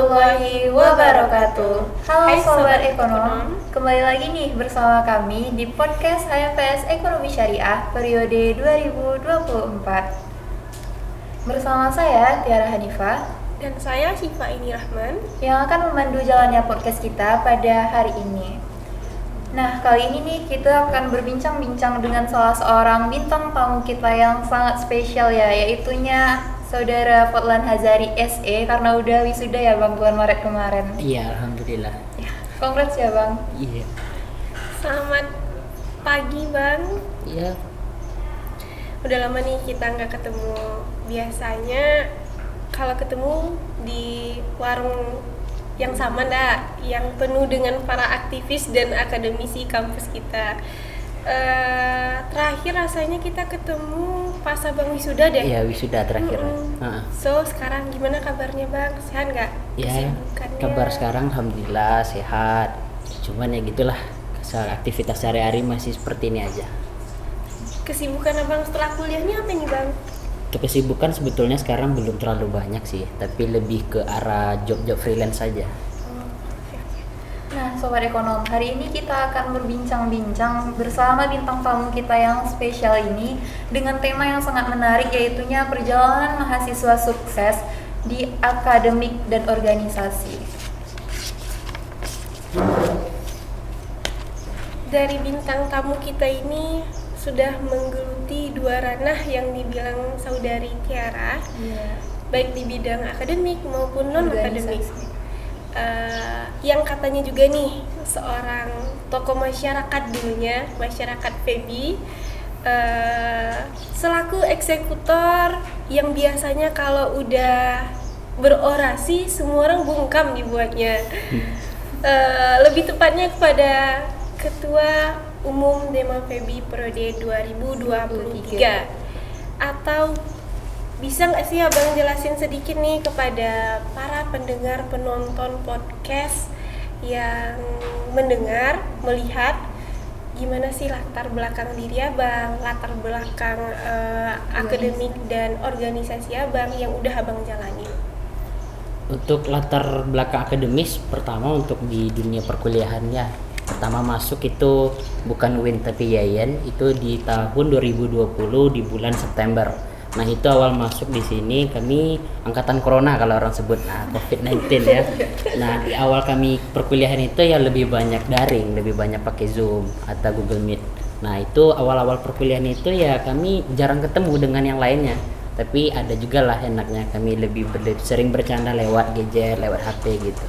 warahmatullahi wabarakatuh. Halo Hai Sobat Sobat Ekonom, kembali lagi nih bersama kami di podcast HMPS Ekonomi Syariah periode 2024. Bersama saya Tiara Hanifah Dan saya Syifa Ini Rahman yang akan memandu jalannya podcast kita pada hari ini. Nah, kali ini nih kita akan berbincang-bincang dengan salah seorang bintang tamu kita yang sangat spesial ya, yaitunya Saudara Fadlan Hazari SE, karena udah wisuda ya Bang bulan Maret kemarin. Iya, alhamdulillah. Ya, congrats ya Bang. Iya. Selamat pagi Bang. Iya. Udah lama nih kita nggak ketemu. Biasanya kalau ketemu di warung yang sama ndak, yang penuh dengan para aktivis dan akademisi kampus kita. Terakhir rasanya kita ketemu pas Abang wisuda deh. Iya, wisuda terakhir. So sekarang gimana kabarnya Bang? Sehat nggak? Ya, Kesibukannya? kabar sekarang alhamdulillah sehat. Cuman ya gitulah, aktivitas sehari-hari masih seperti ini aja. Kesibukan Abang setelah kuliahnya apa nih Bang? Untuk kesibukan sebetulnya sekarang belum terlalu banyak sih, tapi lebih ke arah job-job freelance saja. Nah, Sobat Ekonom, hari ini kita akan berbincang-bincang bersama bintang tamu kita yang spesial ini dengan tema yang sangat menarik, yaitunya perjalanan mahasiswa sukses di akademik dan organisasi. Dari bintang tamu kita ini sudah menggeluti dua ranah yang dibilang Saudari Tiara, baik di bidang akademik maupun non-akademik. Yang katanya juga nih seorang tokoh masyarakat dulunya, masyarakat Febi, selaku eksekutor yang biasanya kalau udah berorasi semua orang bungkam dibuatnya. Lebih tepatnya kepada Ketua Umum Dema Febi periode 2023. Atau bisa nggak sih Abang jelasin sedikit nih kepada para pendengar penonton podcast yang mendengar, melihat gimana sih latar belakang diri Abang, latar belakang akademik dan organisasi Abang yang udah Abang jalani. Untuk latar belakang akademis, pertama untuk di dunia perkuliahannya, pertama masuk itu bukan UIN tapi YAIN, itu di tahun 2020 di bulan September. Nah, itu awal masuk di sini kami angkatan corona kalau orang sebut, COVID-19 ya. Nah, di awal kami perkuliahan itu ya lebih banyak daring, lebih banyak pakai Zoom atau Google Meet. Nah, itu awal-awal perkuliahan itu ya kami jarang ketemu dengan yang lainnya. Tapi ada juga lah enaknya kami lebih sering bercanda lewat gadget, lewat HP gitu.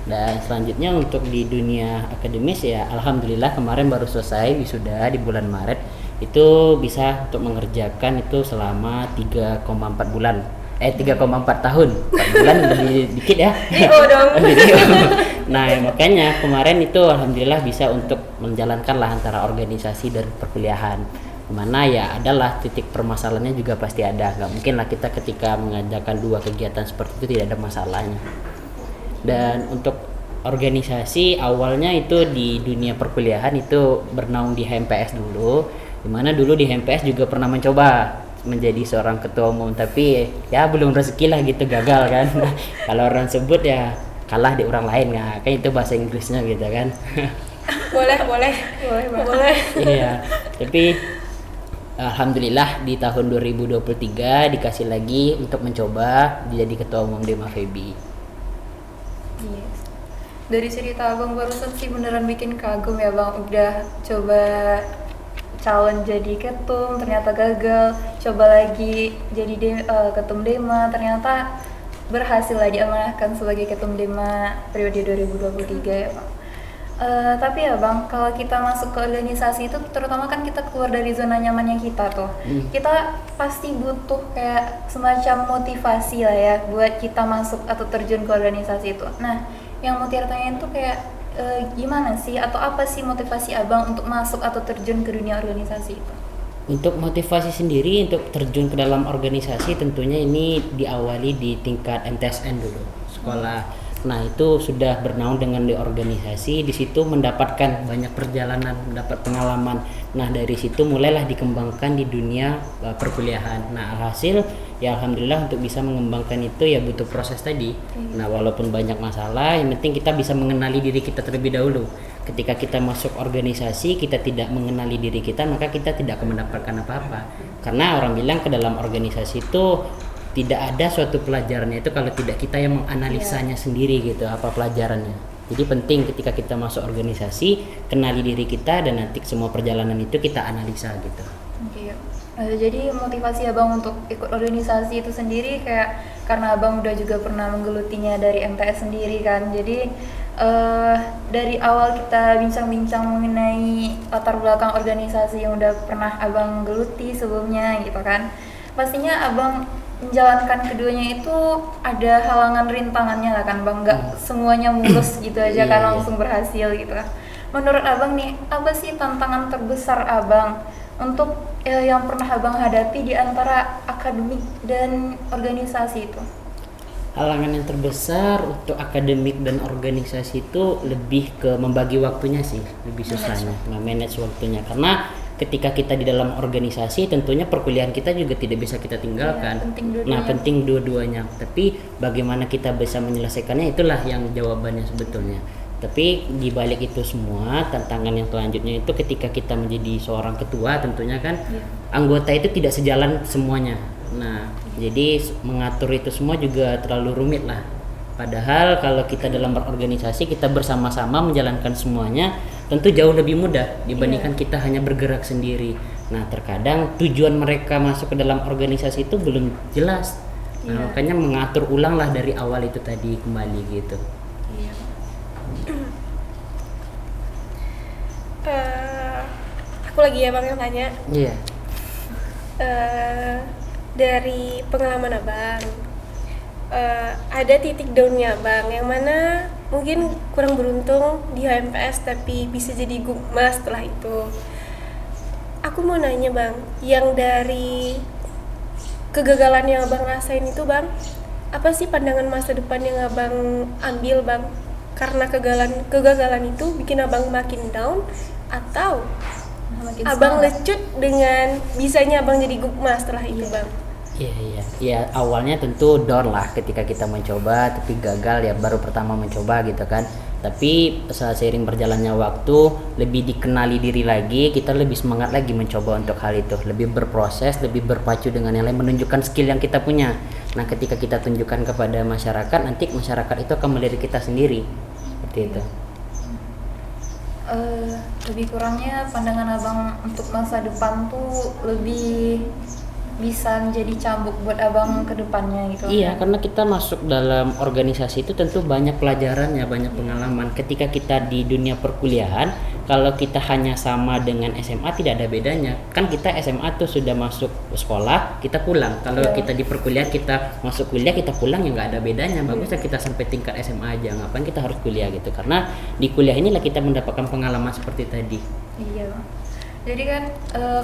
Dan selanjutnya untuk di dunia akademis ya alhamdulillah kemarin baru selesai wisuda di bulan Maret. Itu bisa untuk mengerjakan itu selama 3,4 bulan 3,4 tahun. 4 bulan lebih dikit ya. Dong. Nah, makanya kemarin itu alhamdulillah bisa untuk menjalankan lah antara organisasi dan perkuliahan, dimana ya adalah titik permasalahannya juga pasti ada. Nggak mungkin lah kita ketika mengadakan dua kegiatan seperti itu tidak ada masalahnya. Dan untuk organisasi awalnya itu di dunia perkuliahan itu bernaung di HMPS dulu, dimana dulu di HMPS juga pernah mencoba menjadi seorang ketua umum, tapi ya belum rezeki lah gitu, gagal kan. Kalau orang sebut ya kalah di orang lain, kan itu bahasa Inggrisnya gitu kan. Boleh. Iya, tapi alhamdulillah di tahun 2023 dikasih lagi untuk mencoba jadi ketua umum Dema Febi. Yes. Dari cerita Abang barusan sih beneran bikin kagum ya Bang, udah coba calon jadi ketum ternyata gagal, coba lagi jadi ketum Dema ternyata berhasil lah diamanahkan sebagai ketum Dema periode 2023 ya Bang. Tapi ya Bang, kalau kita masuk ke organisasi itu terutama kan kita keluar dari zona nyamannya kita tuh. Kita pasti butuh kayak semacam motivasi lah ya buat kita masuk atau terjun ke organisasi itu. Nah, yang mau Tiara tanyain tuh kayak gimana sih atau apa sih motivasi Abang untuk masuk atau terjun ke dunia organisasi itu? Untuk motivasi sendiri untuk terjun ke dalam organisasi tentunya ini diawali di tingkat MTSN dulu, sekolah Nah itu sudah bernaung dengan di organisasi, di situ mendapatkan banyak perjalanan, mendapat pengalaman. Nah dari situ mulailah dikembangkan di dunia perkuliahan. Nah alhasil ya alhamdulillah untuk bisa mengembangkan itu ya butuh proses tadi. Nah walaupun banyak masalah, yang penting kita bisa mengenali diri kita terlebih dahulu. Ketika kita masuk organisasi, kita tidak mengenali diri kita, maka kita tidak akan mendapatkan apa-apa. Karena orang bilang ke dalam organisasi itu tidak ada suatu pelajarannya itu kalau tidak kita yang menganalisanya sendiri gitu, apa pelajarannya. Jadi penting ketika kita masuk organisasi, kenali diri kita dan nanti semua perjalanan itu kita analisa gitu. Oke. Jadi motivasi abang untuk ikut organisasi itu sendiri kayak karena abang udah juga pernah menggelutinya dari MTS sendiri kan. Jadi dari awal kita bincang-bincang mengenai latar belakang organisasi yang udah pernah abang geluti sebelumnya gitu kan. Pastinya abang menjalankan keduanya itu ada halangan rintangannya lah kan bang, nggak semuanya mulus gitu aja kan langsung berhasil gitu kan. Menurut abang nih, apa sih tantangan terbesar abang untuk yang pernah abang hadapi di antara akademik dan organisasi itu? Halangan yang terbesar untuk akademik dan organisasi itu lebih ke membagi waktunya sih, lebih susahnya, manage waktunya. Karena ketika kita di dalam organisasi tentunya perkuliahan kita juga tidak bisa kita tinggalkan. Penting dua-duanya. Tapi bagaimana kita bisa menyelesaikannya itulah yang jawabannya sebetulnya. Tapi di balik itu semua, tantangan yang selanjutnya itu ketika kita menjadi seorang ketua tentunya kan anggota itu tidak sejalan semuanya. Nah, jadi mengatur itu semua juga terlalu rumit lah. Padahal kalau kita dalam berorganisasi, kita bersama-sama menjalankan semuanya tentu jauh lebih mudah dibandingkan kita hanya bergerak sendiri. Nah, terkadang tujuan mereka masuk ke dalam organisasi itu belum jelas. Nah, makanya mengatur ulang lah dari awal itu tadi kembali gitu. Aku lagi ya bang yang tanya. Iya. Dari pengalaman abang, ada titik downnya abang yang mana mungkin kurang beruntung di HMPS tapi bisa jadi gukma setelah itu. Aku mau nanya bang, yang dari kegagalan yang abang rasain itu bang, apa sih pandangan masa depan yang abang ambil bang? Karena kegagalan itu bikin abang makin down atau abang lecut dengan bisanya abang jadi gukma setelah itu bang? Iya, awalnya tentu down lah ketika kita mencoba tapi gagal ya, baru pertama mencoba gitu kan. Tapi seiring berjalannya waktu, lebih dikenali diri lagi, kita lebih semangat lagi mencoba untuk hal itu, lebih berproses, lebih berpacu dengan yang lain, menunjukkan skill yang kita punya. Nah, ketika kita tunjukkan kepada masyarakat, nanti masyarakat itu akan melihat kita sendiri. Seperti itu. Lebih kurangnya pandangan abang untuk masa depan tuh lebih bisa menjadi cambuk buat abang ke depannya gitu. Iya, karena kita masuk dalam organisasi itu tentu banyak pelajarannya, banyak pengalaman. Ketika kita di dunia perkuliahan, kalau kita hanya sama dengan SMA tidak ada bedanya. Kan kita SMA tuh sudah masuk sekolah, kita pulang. Kalau kita di perkuliahan, kita masuk kuliah, kita pulang ya nggak ada bedanya. Bagusnya kita sampai tingkat SMA aja, ngapain kita harus kuliah gitu. Karena di kuliah inilah kita mendapatkan pengalaman seperti tadi. Iya. Jadi kan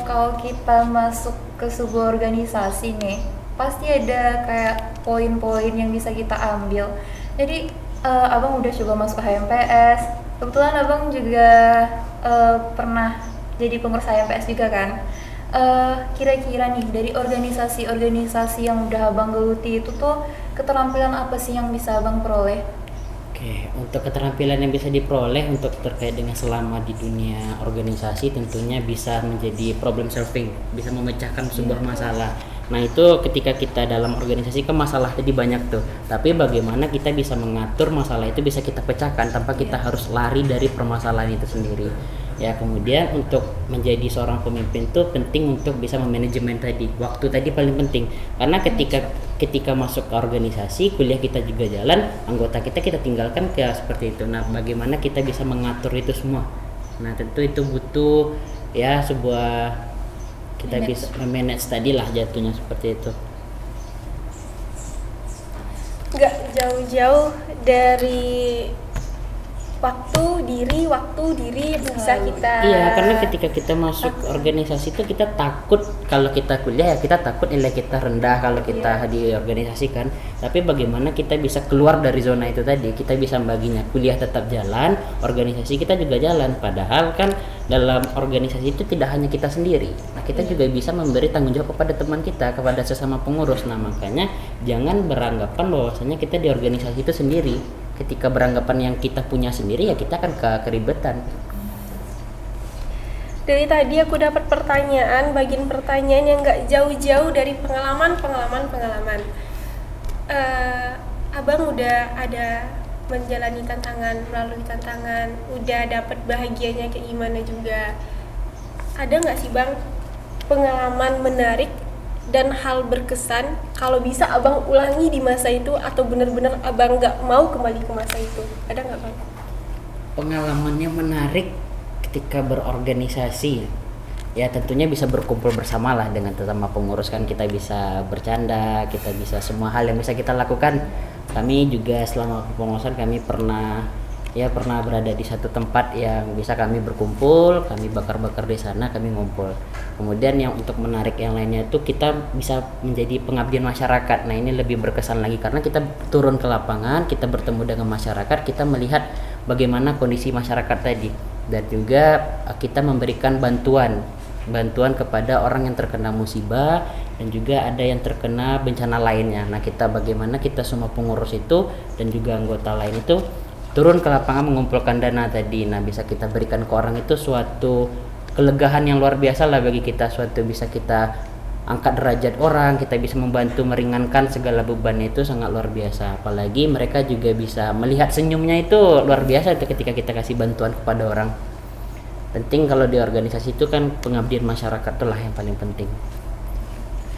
kalau kita masuk ke sebuah organisasi nih, pasti ada kayak poin-poin yang bisa kita ambil. Jadi abang udah coba masuk HMPS, kebetulan abang juga pernah jadi pengurus HMPS juga kan. Kira-kira nih dari organisasi-organisasi yang udah abang geluti itu tuh keterampilan apa sih yang bisa abang peroleh? Oke, untuk keterampilan yang bisa diperoleh untuk terkait dengan selama di dunia organisasi tentunya bisa menjadi problem solving, bisa memecahkan sebuah masalah. Nah itu ketika kita dalam organisasi kan masalah tadi banyak tuh, tapi bagaimana kita bisa mengatur masalah itu bisa kita pecahkan tanpa kita harus lari dari permasalahan itu sendiri. Ya kemudian untuk menjadi seorang pemimpin tuh penting untuk bisa memanajemen tadi, waktu tadi paling penting, karena ketika masuk ke organisasi, kuliah kita juga jalan, anggota kita tinggalkan kayak seperti itu. Nah bagaimana kita bisa mengatur itu semua? Nah tentu itu butuh ya sebuah kita bisa manage tadi lah jatuhnya seperti itu. Nggak jauh-jauh dari waktu diri bisa kita. Iya, karena ketika kita masuk organisasi itu kita takut, kalau kita kuliah ya kita takut nilai kita rendah kalau kita di organisasi kan. Tapi bagaimana kita bisa keluar dari zona itu tadi, kita bisa baginya kuliah tetap jalan, organisasi kita juga jalan. Padahal kan dalam organisasi itu tidak hanya kita sendiri. Nah, kita juga bisa memberi tanggung jawab kepada teman kita, kepada sesama pengurus. Nah, makanya jangan beranggapan bahwasanya kita di organisasi itu sendiri. Ketika beranggapan yang kita punya sendiri ya kita akan keribetan. Dari tadi aku dapat bagian pertanyaan yang nggak jauh-jauh dari pengalaman. Abang udah ada menjalani melalui tantangan, udah dapat bahagianya kayak gimana juga. Ada nggak sih Bang pengalaman menarik dan hal berkesan kalau bisa abang ulangi di masa itu, atau benar-benar abang nggak mau kembali ke masa itu? Ada nggak Bang? Pengalamannya menarik ketika berorganisasi ya tentunya bisa berkumpul bersama lah dengan sesama pengurus kan, kita bisa bercanda, kita bisa semua hal yang bisa kita lakukan. Kami juga selama kepengurusan kami pernah berada di satu tempat yang bisa kami berkumpul, kami bakar-bakar di sana, kami ngumpul. Kemudian yang untuk menarik yang lainnya itu kita bisa menjadi pengabdian masyarakat. Nah, ini lebih berkesan lagi karena kita turun ke lapangan, kita bertemu dengan masyarakat, kita melihat bagaimana kondisi masyarakat tadi, dan juga kita memberikan bantuan kepada orang yang terkena musibah dan juga ada yang terkena bencana lainnya. Nah, bagaimana kita semua pengurus itu dan juga anggota lain itu turun ke lapangan mengumpulkan dana tadi. Nah, bisa kita berikan ke orang itu suatu kelegahan yang luar biasa lah bagi kita, suatu bisa kita angkat derajat orang, kita bisa membantu meringankan segala beban, itu sangat luar biasa. Apalagi mereka juga bisa melihat senyumnya, itu luar biasa itu ketika kita kasih bantuan kepada orang. Penting kalau di organisasi itu kan pengabdian masyarakat itulah yang paling penting.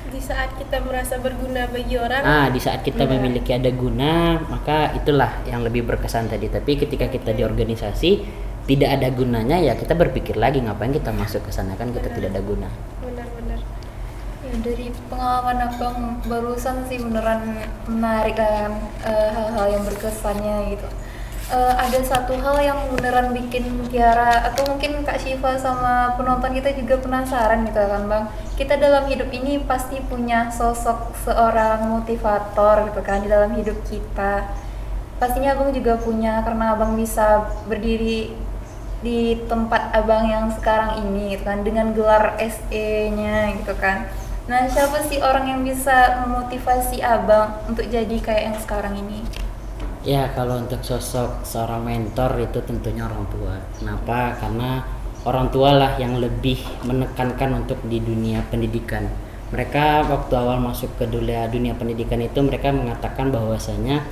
Di saat kita merasa berguna bagi orang. Di saat kita memiliki ada guna, maka itulah yang lebih berkesan tadi. Tapi ketika kita di organisasi tidak ada gunanya, ya kita berpikir lagi ngapain kita masuk ke sana, kan kita tidak ada guna. Benar-benar. Ya, dari pengalaman abang barusan sih beneran menarik kan, hal-hal yang berkesannya gitu. Ada satu hal yang beneran bikin Kiara atau mungkin Kak Syifa sama penonton kita juga penasaran gitu kan Bang. Kita dalam hidup ini pasti punya sosok seorang motivator gitu kan di dalam hidup kita. Pastinya Abang juga punya, karena Abang bisa berdiri di tempat Abang yang sekarang ini gitu kan, dengan gelar SE-nya gitu kan. Nah, siapa sih orang yang bisa memotivasi Abang untuk jadi kayak yang sekarang ini? Ya, kalau untuk sosok seorang mentor itu tentunya orang tua. Kenapa? Karena orang tua lah yang lebih menekankan untuk di dunia pendidikan. Mereka waktu awal masuk ke dunia pendidikan itu mereka mengatakan bahwasanya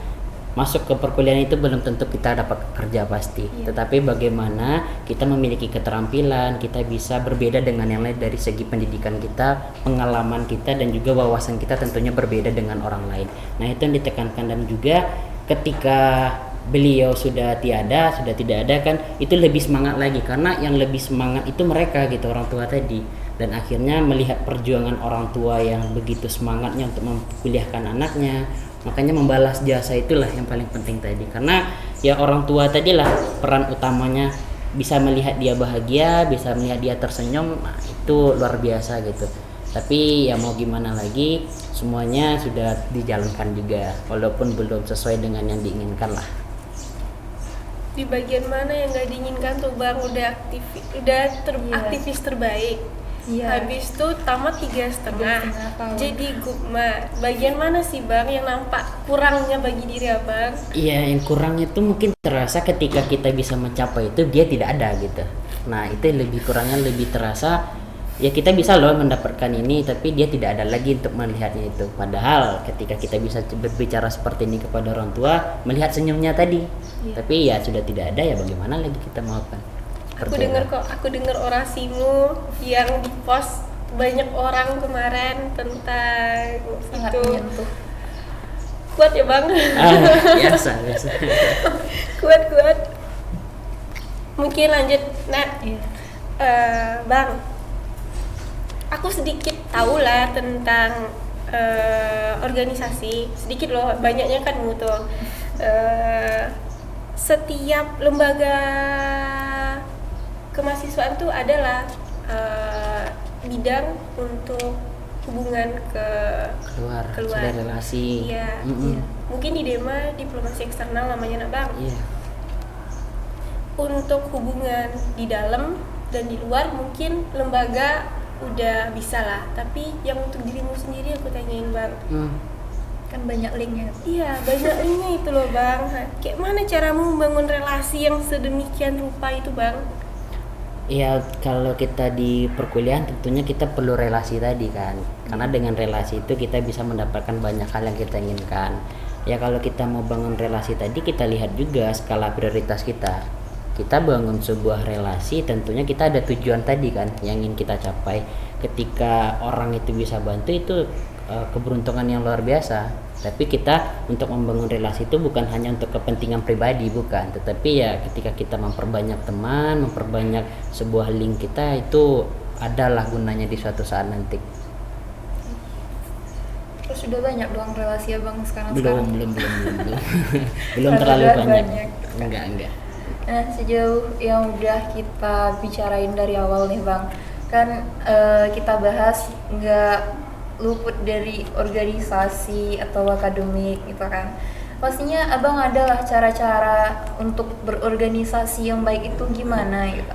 masuk ke perkuliahan itu belum tentu kita dapat kerja pasti. Tetapi bagaimana kita memiliki keterampilan, kita bisa berbeda dengan yang lain dari segi pendidikan kita, pengalaman kita, dan juga wawasan kita tentunya berbeda dengan orang lain. Nah, itu yang ditekankan. Dan juga ketika beliau sudah tidak ada kan, itu lebih semangat lagi, karena yang lebih semangat itu mereka gitu, orang tua tadi. Dan akhirnya melihat perjuangan orang tua yang begitu semangatnya untuk memkuliahkan anaknya, makanya membalas jasa itulah yang paling penting tadi. Karena ya orang tua tadilah peran utamanya, bisa melihat dia bahagia, bisa melihat dia tersenyum, nah, itu luar biasa gitu. Tapi ya mau gimana lagi, semuanya sudah dijalankan juga walaupun belum sesuai dengan yang diinginkan lah. Di bagian mana yang nggak diinginkan tuh Bang? Aktivis terbaik. Habis itu tamat 3,5 jadi Gupma. Bagian mana sih Bang yang nampak kurangnya bagi diri Abang? Iya, yang kurang itu mungkin terasa ketika kita bisa mencapai itu dia tidak ada gitu. Nah, itu lebih kurangnya lebih terasa. Ya, kita bisa loh mendapatkan ini, tapi dia tidak ada lagi untuk melihatnya itu. Padahal ketika kita bisa berbicara seperti ini kepada orang tua, melihat senyumnya tadi, tapi ya sudah tidak ada, ya bagaimana lagi kita maukan. Aku dengar orasimu yang di post banyak orang kemarin tentang Sangat itu. menyentuh. Kuat ya Bang? Biasa. Kuat. Mungkin lanjut. Nah, Bang, aku sedikit tahu lah tentang organisasi, sedikit loh, banyaknya kan tuh. setiap lembaga kemahasiswaan tuh adalah bidang untuk hubungan keluar. keluar. Sudah relasi. Iya. Mm-mm. Mungkin di Dema diplomasi eksternal namanya nak bang. Iya. Untuk hubungan di dalam dan di luar mungkin lembaga udah bisa lah, tapi yang untuk dirimu sendiri aku tanyain bang. Kan banyak linknya. Iya, banyak linknya itu loh bang. Kayak mana caramu membangun relasi yang sedemikian rupa itu bang? Ya kalau kita di perkuliahan tentunya kita perlu relasi tadi kan, karena dengan relasi itu kita bisa mendapatkan banyak hal yang kita inginkan. Ya kalau kita mau bangun relasi tadi, kita lihat juga skala prioritas kita. Kita bangun sebuah relasi, tentunya kita ada tujuan tadi kan yang ingin kita capai. Ketika orang itu bisa bantu, itu keberuntungan yang luar biasa. Tapi kita untuk membangun relasi itu bukan hanya untuk kepentingan pribadi, bukan, tetapi ya ketika kita memperbanyak teman, memperbanyak sebuah link kita, itu adalah gunanya di suatu saat nanti. Terus sudah banyak doang relasi abang sekarang. Belum belum terlalu banyak. Enggak. Nah, sejauh yang udah kita bicarain dari awal nih bang, kan kita bahas nggak luput dari organisasi atau akademik gitu kan. Pastinya abang adalah cara-cara untuk berorganisasi yang baik itu gimana gitu,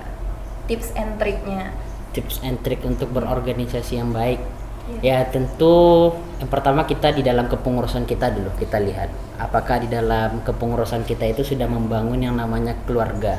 tips and triknya. Tips and trik untuk berorganisasi yang baik. Ya tentu yang pertama kita di dalam kepengurusan kita dulu, kita lihat apakah di dalam kepengurusan kita itu sudah membangun yang namanya keluarga.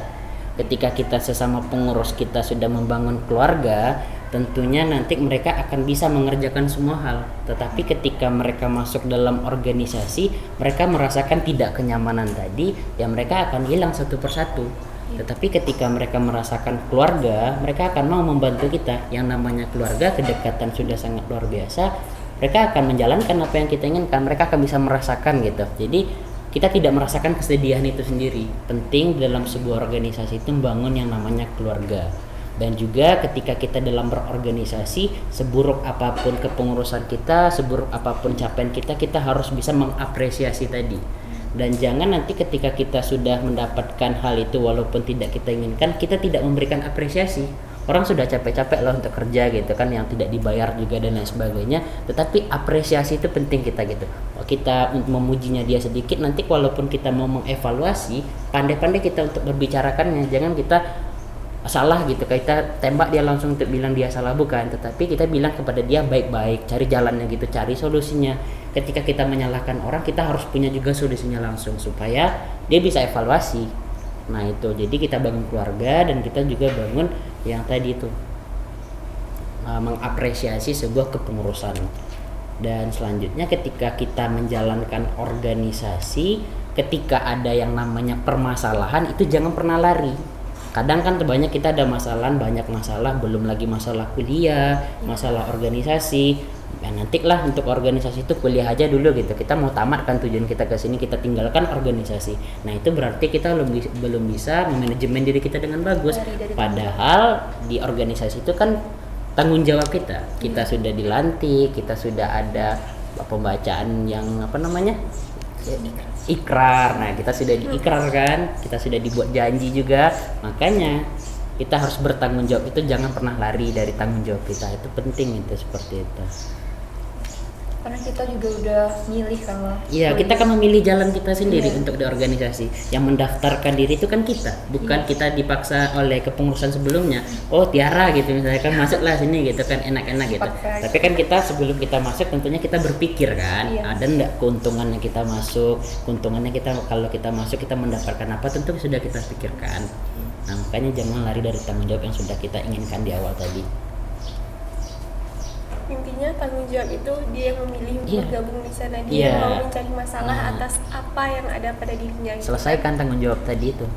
Ketika kita sesama pengurus kita sudah membangun keluarga, tentunya nanti mereka akan bisa mengerjakan semua hal. Tetapi ketika mereka masuk dalam organisasi, mereka merasakan tidak kenyamanan tadi, ya mereka akan hilang satu persatu. Tetapi ketika mereka merasakan keluarga, mereka akan mau membantu kita. Yang namanya keluarga, kedekatan sudah sangat luar biasa. Mereka akan menjalankan apa yang kita inginkan. Mereka akan bisa merasakan gitu. Jadi kita tidak merasakan kesedihan itu sendiri. Penting dalam sebuah organisasi itu membangun yang namanya keluarga. Dan juga ketika kita dalam berorganisasi, seburuk apapun kepengurusan kita, seburuk apapun capaian kita, kita harus bisa mengapresiasi tadi. Dan jangan nanti ketika kita sudah mendapatkan hal itu walaupun tidak kita inginkan, kita tidak memberikan apresiasi. Orang sudah capek-capek loh untuk kerja gitu kan, yang tidak dibayar juga dan lain sebagainya. Tetapi apresiasi itu penting kita gitu. Kita memujinya dia sedikit, nanti walaupun kita mau mengevaluasi, pandai-pandai kita untuk berbicarakannya. Jangan kita salah gitu, kita tembak dia langsung untuk bilang dia salah, bukan, tetapi kita bilang kepada dia baik-baik, cari jalannya gitu, cari solusinya. Ketika kita menyalahkan orang, kita harus punya juga solusinya langsung supaya dia bisa evaluasi. Nah itu, jadi kita bangun keluarga dan kita juga bangun yang tadi itu mengapresiasi sebuah kepengurusan. Dan selanjutnya ketika kita menjalankan organisasi, ketika ada yang namanya permasalahan, itu jangan pernah lari. Kadang kan banyak kita ada banyak masalah, belum lagi masalah kuliah, masalah organisasi. Ya nantilah untuk organisasi itu kuliah aja dulu gitu. Kita mau tamat kan, tujuan kita ke sini, kita tinggalkan organisasi. Nah, itu berarti kita belum bisa memanajemen diri kita dengan bagus. Padahal di organisasi itu kan tanggung jawab kita. Kita sudah dilantik, kita sudah ada pembacaan yang ikrar. Nah, kita sudah diikrarkan, kita sudah dibuat janji juga. Makanya kita harus bertanggung jawab, itu jangan pernah lari dari tanggung jawab kita. Itu penting itu, seperti itu. Karena kita juga udah milih kan lah. Iya, kita kan memilih jalan kita sendiri untuk di organisasi. Yang mendaftarkan diri itu kan kita, bukan kita dipaksa oleh kepengurusan sebelumnya. Oh, Tiara gitu misalnya kan masuklah sini gitu kan, enak-enak gitu. Tapi kan kita sebelum kita masuk tentunya kita berpikir kan, ada enggak keuntungannya kita masuk, keuntungannya kita kalau kita masuk kita mendapatkan apa, tentu sudah kita pikirkan. Nah, makanya jangan lari dari tanggung jawab yang sudah kita inginkan di awal tadi. Intinya tanggung jawab itu dia yang memilih untuk bergabung di sana, dia mau mencari masalah atas apa yang ada pada dirinya. Selesaikan tanggung jawab tadi itu.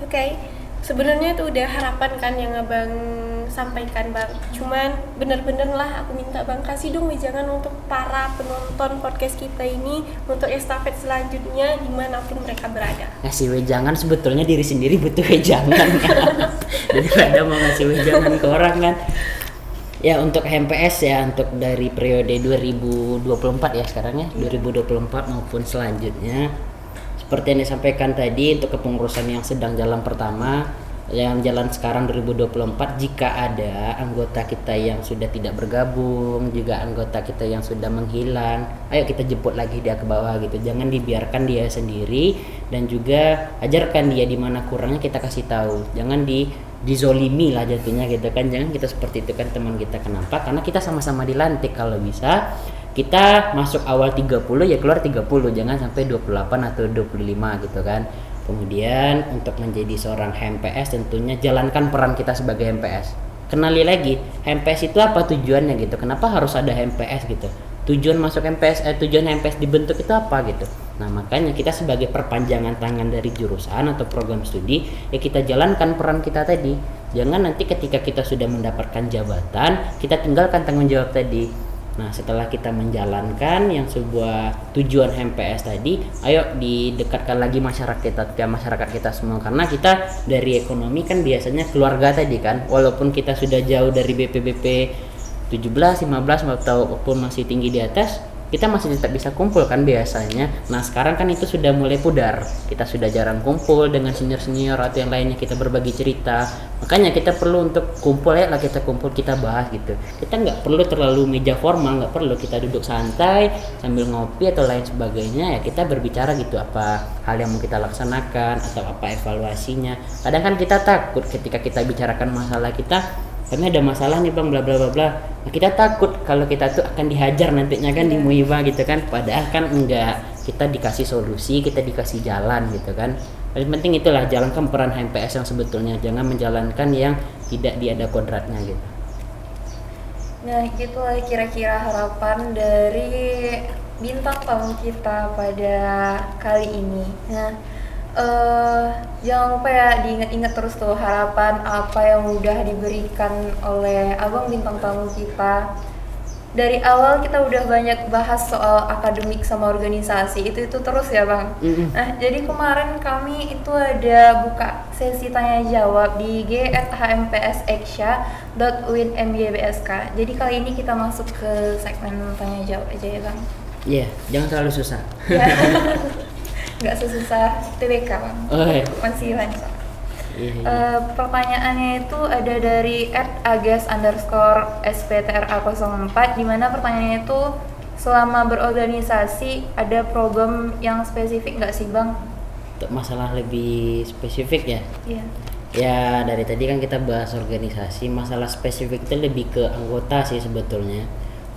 Oke. Sebenarnya itu udah harapan kan yang abang sampaikan bang. Cuman bener-bener lah aku minta bang kasih dong wejangan untuk para penonton podcast kita ini untuk estafet selanjutnya dimanapun mereka berada. Ngasih wejangan sebetulnya diri sendiri butuh wejangan kan. Daripada mau ngasih wejangan ke orang kan. Ya untuk HMPS ya, untuk dari periode 2024 ya sekarang ya, 2024 maupun selanjutnya seperti yang disampaikan tadi, untuk kepengurusan yang sedang jalan pertama, yang jalan sekarang 2024, jika ada anggota kita yang sudah tidak bergabung, juga anggota kita yang sudah menghilang, ayo kita jemput lagi dia ke bawah gitu. Jangan dibiarkan dia sendiri, dan juga ajarkan dia di mana kurangnya, kita kasih tahu. Jangan dizolimi lah jatuhnya gitu kan. Jangan kita seperti itu kan teman kita. Kenapa? Karena kita sama-sama dilantik. Kalau bisa kita masuk awal 30 ya keluar 30, jangan sampai 28 atau 25 gitu kan. Kemudian untuk menjadi seorang HMPS tentunya jalankan peran kita sebagai HMPS. Kenali lagi HMPS itu apa tujuannya gitu. Kenapa harus ada HMPS gitu. Tujuan masuk HMPS, tujuan HMPS dibentuk itu apa gitu. Nah makanya kita sebagai perpanjangan tangan dari jurusan atau program studi, ya kita jalankan peran kita tadi. Jangan nanti ketika kita sudah mendapatkan jabatan, kita tinggalkan tanggung jawab tadi. Nah setelah kita menjalankan yang sebuah tujuan HMPS tadi, ayo didekatkan lagi masyarakat kita semua. Karena kita dari ekonomi kan biasanya keluarga tadi kan, walaupun kita sudah jauh dari BPBP 17, 15 ataupun masih tinggi di atas, kita masih tetap bisa kumpul kan biasanya. Nah sekarang kan itu sudah mulai pudar, kita sudah jarang kumpul dengan senior atau yang lainnya, kita berbagi cerita. Makanya kita perlu untuk kumpul, ya lah kita kumpul, kita bahas gitu. Kita nggak perlu terlalu meja formal, nggak perlu, kita duduk santai sambil ngopi atau lain sebagainya, ya kita berbicara gitu, apa hal yang mau kita laksanakan atau apa evaluasinya. Kadang kan kita takut ketika kita bicarakan masalah kita, kami ada masalah nih bang, bla bla bla bla. Nah, kita takut kalau kita tuh akan dihajar nantinya kan di Muiba gitu kan. Padahal kan enggak, kita dikasih solusi, kita dikasih jalan gitu kan. Paling penting itulah, jalankan peran HMPS yang sebetulnya, jangan menjalankan yang tidak ada kodratnya gitu. Nah itulah kira-kira harapan dari bintang tamu kita pada kali ini. Nah jangan lupa ya diingat-ingat terus tuh harapan apa yang udah diberikan oleh abang bintang tamu kita. Dari awal kita udah banyak bahas soal akademik sama organisasi, itu terus ya bang. Nah jadi kemarin kami itu ada buka sesi tanya jawab di g@hmpseksya.uinmybsk. Jadi kali ini kita masuk ke segmen tanya jawab aja ya bang. Iya, jangan terlalu susah. Nggak sesusah TBK bang. Oh, iya. Masih lancar. Iya. Pertanyaannya itu ada dari @ages_sptra04, di mana pertanyaannya itu, selama berorganisasi ada program yang spesifik nggak sih bang? Untuk masalah lebih spesifik ya? Iya. Ya dari tadi kan kita bahas organisasi, masalah spesifik itu lebih ke anggota sih sebetulnya.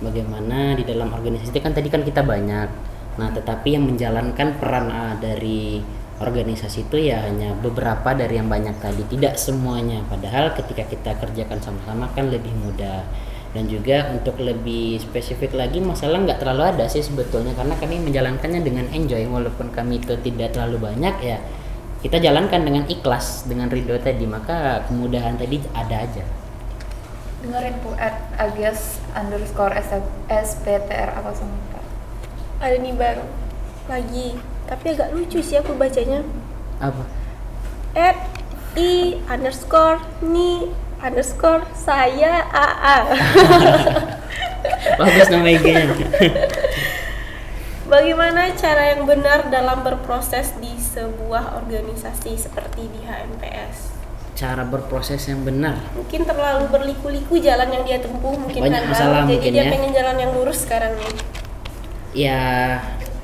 Bagaimana di dalam organisasi itu kan tadi kan kita banyak. Nah tetapi yang menjalankan peran dari organisasi itu ya hanya beberapa dari yang banyak tadi, tidak semuanya. Padahal ketika kita kerjakan sama-sama kan lebih mudah. Dan juga untuk lebih spesifik lagi, masalah nggak terlalu ada sih sebetulnya, karena kami menjalankannya dengan enjoy. Walaupun kami itu tidak terlalu banyak, ya kita jalankan dengan ikhlas, dengan ridho tadi, maka kemudahan tadi ada aja. Dengerin tuh @ages_sptra04. Ada nih bang lagi, tapi agak lucu sih aku bacanya. Apa? @i_ni_saya AA. Bagus nama IG-nya. Bagaimana cara yang benar dalam berproses di sebuah organisasi seperti di HMPS? Cara berproses yang benar. Mungkin terlalu berliku-liku jalan yang dia tempuh, mungkin Banyak kan masalah bang. Jadi mungkin dia ya. pengen jalan yang lurus sekarang nih.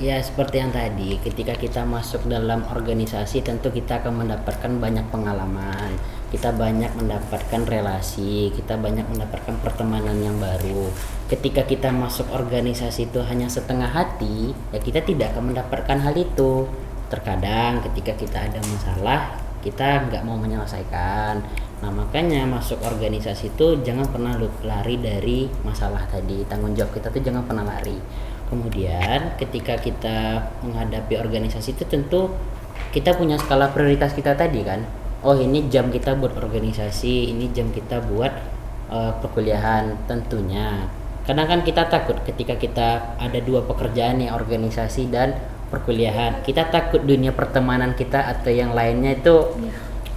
Ya seperti yang tadi, ketika kita masuk dalam organisasi tentu kita akan mendapatkan banyak pengalaman, kita banyak mendapatkan relasi, kita banyak mendapatkan pertemanan yang baru. Ketika kita masuk organisasi itu hanya setengah hati, ya kita tidak akan mendapatkan hal itu. Terkadang ketika kita ada masalah, kita nggak mau menyelesaikan. Nah makanya masuk organisasi itu jangan pernah lari dari masalah tadi, tanggung jawab kita tuh jangan pernah lari. Kemudian ketika kita menghadapi organisasi itu tentu kita punya skala prioritas kita tadi kan. Oh ini jam kita buat organisasi, ini jam kita buat perkuliahan tentunya. Kadang kan kita takut ketika kita ada dua pekerjaan nih, organisasi dan perkuliahan. Kita takut dunia pertemanan kita atau yang lainnya itu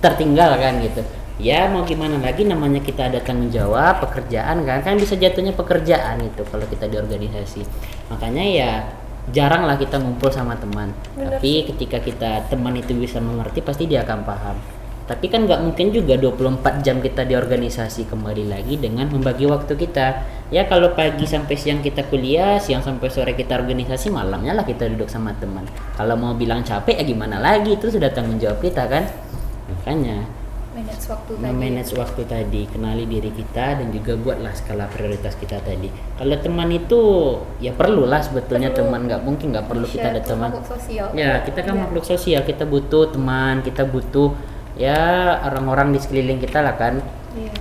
tertinggal kan gitu. Ya mau gimana lagi, namanya kita ada tanggung jawab pekerjaan kan bisa jatuhnya pekerjaan itu kalau kita di organisasi. Makanya ya jarang lah kita ngumpul sama teman. Bener Tapi ketika teman itu bisa mengerti, pasti dia akan paham. Tapi kan nggak mungkin juga 24 jam kita di organisasi. Kembali lagi dengan membagi waktu kita. Ya kalau pagi sampai siang kita kuliah, siang sampai sore kita organisasi, malamnya lah kita duduk sama teman. Kalau mau bilang capek ya gimana lagi, itu sudah tanggung jawab kita kan. Makanya Manage waktu tadi. manage waktu tadi, kenali diri kita dan juga buatlah skala prioritas kita tadi. Kalau teman itu ya perlulah sebetulnya teman, nggak mungkin nggak perlu kita ada Share tuh teman. makhluk sosial. Ya kita kan Iya. makhluk sosial, kita butuh teman, kita butuh ya orang-orang di sekeliling kita lah kan. Iya.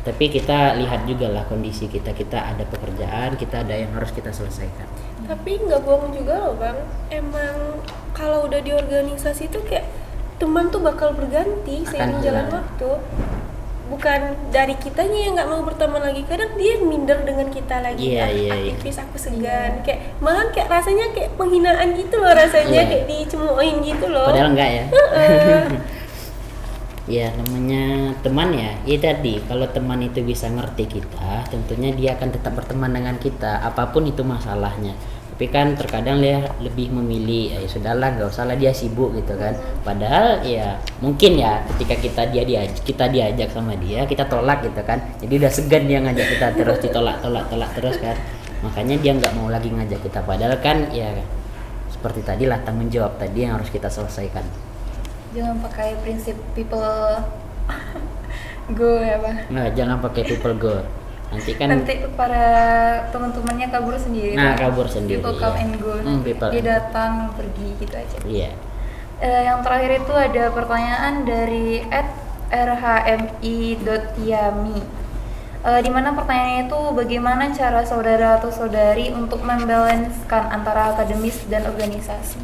Tapi kita lihat juga lah kondisi kita ada pekerjaan, kita ada yang harus kita selesaikan. Tapi nggak bohong juga loh bang, emang kalau udah di organisasi tuh kayak teman tuh bakal berganti seiring jalan hilang. waktu. Bukan dari kitanya yang nggak mau berteman lagi, kadang dia minder dengan kita lagi. Iya, "Ah, iya, iya. aktivis aku segan, kayak malah kayak rasanya kayak penghinaan gitu loh rasanya, Iya. kayak dicemoohin gitu loh. Padahal enggak ya. Ya namanya teman ya, tadi kalau teman itu bisa ngerti kita, tentunya dia akan tetap berteman dengan kita apapun itu masalahnya. Tapi kan terkadang dia lebih memilih ya sudahlah nggak usah lah dia sibuk gitu kan. Padahal ya mungkin ya ketika kita diajak sama dia, kita tolak gitu kan. Jadi udah segan dia ngajak kita terus, ditolak terus kan. Makanya dia nggak mau lagi ngajak kita. Padahal kan ya seperti tadi lah tanggung jawab tadi yang harus kita selesaikan. Jangan pakai prinsip people go ya bang. Nah, jangan pakai people go. Nanti kan Nanti para teman-temannya kabur sendiri. Nah, Bang. kabur sendiri, People come iya. and go. People Dia and go. datang pergi gitu aja. iya. Yang terakhir itu ada pertanyaan dari @rhmi.tiami. Di mana pertanyaannya itu bagaimana cara saudara atau saudari untuk membalanskan antara akademis dan organisasi?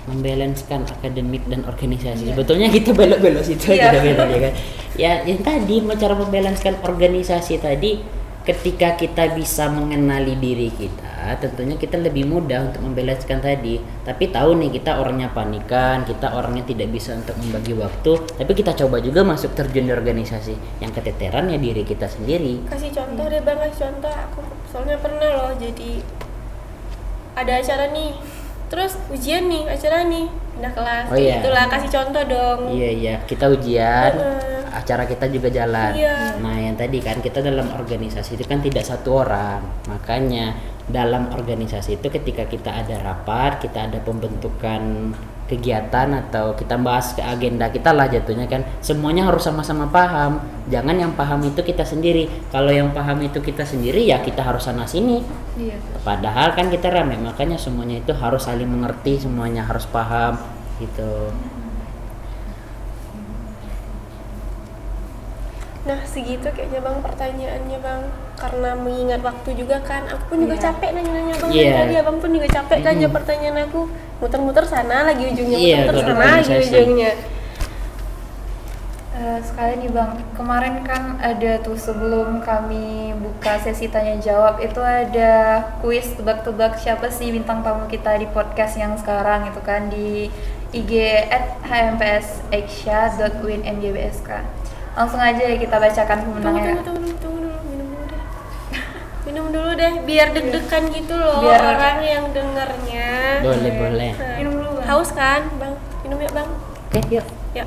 Membalanskan akademik dan organisasi. Iya. Sebetulnya kita belok-belok situ Iya. aja ya kan. Ya, yang tadi cara membalanskan organisasi tadi, ketika kita bisa mengenali diri kita, tentunya kita lebih mudah untuk membalanskan tadi. Tapi tahu nih kita orangnya panikan, kita orangnya tidak bisa untuk membagi waktu, tapi kita coba juga masuk terjun di organisasi. Yang keteteran ya diri kita sendiri. Kasih contoh deh bang, kasih contoh. Aku soalnya pernah loh, jadi ada acara nih, terus ujian nih, acara nih, pindah kelas. Oh, iya. Itulah kasih contoh dong. Iya, kita ujian, Heeh. acara kita juga jalan. Iya. Nah, yang tadi kan kita dalam organisasi itu kan tidak satu orang. Makanya dalam organisasi itu ketika kita ada rapat, kita ada pembentukan kegiatan atau kita bahas ke agenda kita lah jatuhnya kan, semuanya harus sama-sama paham. Jangan yang paham itu kita sendiri. Kalau yang paham itu kita sendiri ya kita harus sana sini. Iya. Padahal kan kita rame, makanya semuanya itu harus saling mengerti, semuanya harus paham gitu. Nah segitu kayaknya bang pertanyaannya bang, karena mengingat waktu juga kan, aku pun juga Iya. capek nanya-nanya bang. Iya. Tadi abang pun juga capek kan jawab pertanyaan aku, muter-muter sana lagi ujungnya, Iya, muter-muter kalau sana lagi organisasi. ujungnya. Sekali nih bang, kemarin kan ada tuh sebelum kami buka sesi tanya jawab itu ada kuis tebak-tebak siapa sih bintang tamu kita di podcast yang sekarang itu kan di IG @hmpsasia.winmgbsk. Langsung aja ya kita bacakan pemenangnya. Tunggu dulu, minum dulu deh. Minum dulu deh, biar deg-degan gitu loh Biar- orang yang dengernya. Boleh. Nah, Minum dulu, Bang. haus kan bang? Minum ya bang? Oke, yuk. Ya.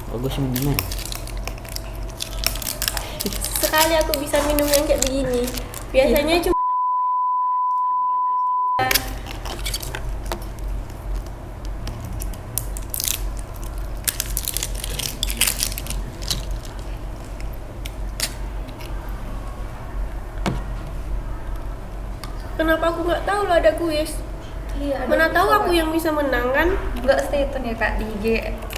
Bagus minuman. Sekali aku bisa minum yang kayak begini. Biasanya cuma kenapa aku nggak tahu lo ada kuis? Iya, ada Mana kuis tahu kok, aku Kak. yang bisa menang kan? Nggak stay tune ya kak di IG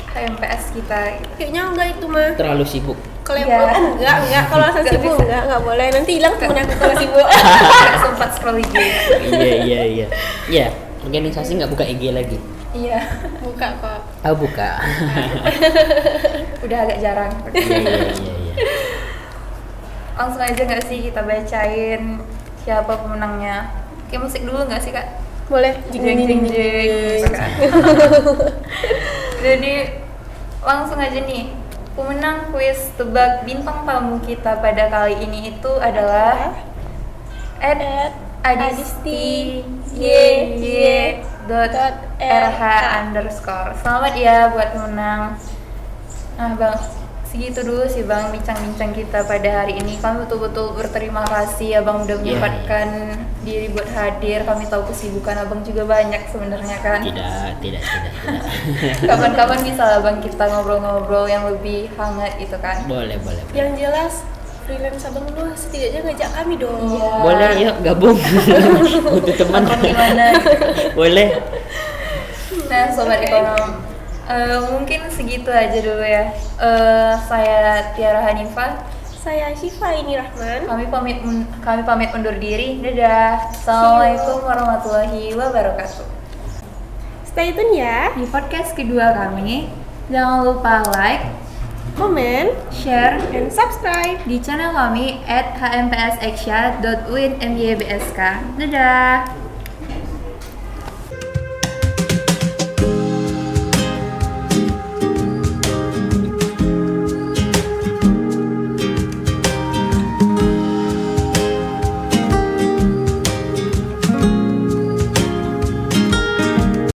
HMPS kita. Kayaknya enggak itu mah. Terlalu sibuk. Kalau Iya. enggak. Kalau asal Nggak sibuk bisa. enggak boleh. Nanti hilang temen aku kalau sibuk. Nggak sempat scroll IG. Iya. Iya, organisasi nggak buka IG lagi. Iya, Buka kok. Oh, buka. udah agak jarang. Iya. Langsung aja nggak sih kita bacain siapa pemenangnya? Kayak musik dulu nggak sih kak? Boleh. Jeng jeng jeng jeng. Gitu kan. Jadi langsung aja nih Pemenang kuis tebak bintang tamu kita pada kali ini itu adalah @adisti_rh_. Selamat ya buat pemenang. Nah bang, segitu dulu sih bang bincang-bincang kita pada hari ini. Kami betul-betul berterima kasih abang udah menyempatkan diri buat hadir. Kami tahu kesibukan abang juga banyak sebenarnya kan. Tidak. Kapan-kapan bisa abang kita ngobrol-ngobrol yang lebih hangat gitu kan. Boleh. Yang jelas freelance abang lu setidaknya ngajak kami dong. Iya. Boleh, yuk gabung. Untuk teman. Abang gimana? Boleh. Nah sobat ekonom, mungkin segitu aja dulu ya. Saya Tiara Hanifah. Saya Syifa ini Rahman. Kami pamit undur diri. Dadah. Assalamualaikum warahmatullahi wabarakatuh. Stay tune ya. Di podcast kedua kami, jangan lupa like, Komen, share dan subscribe. di channel kami @hmpsasia.uinmybsk. Dadah.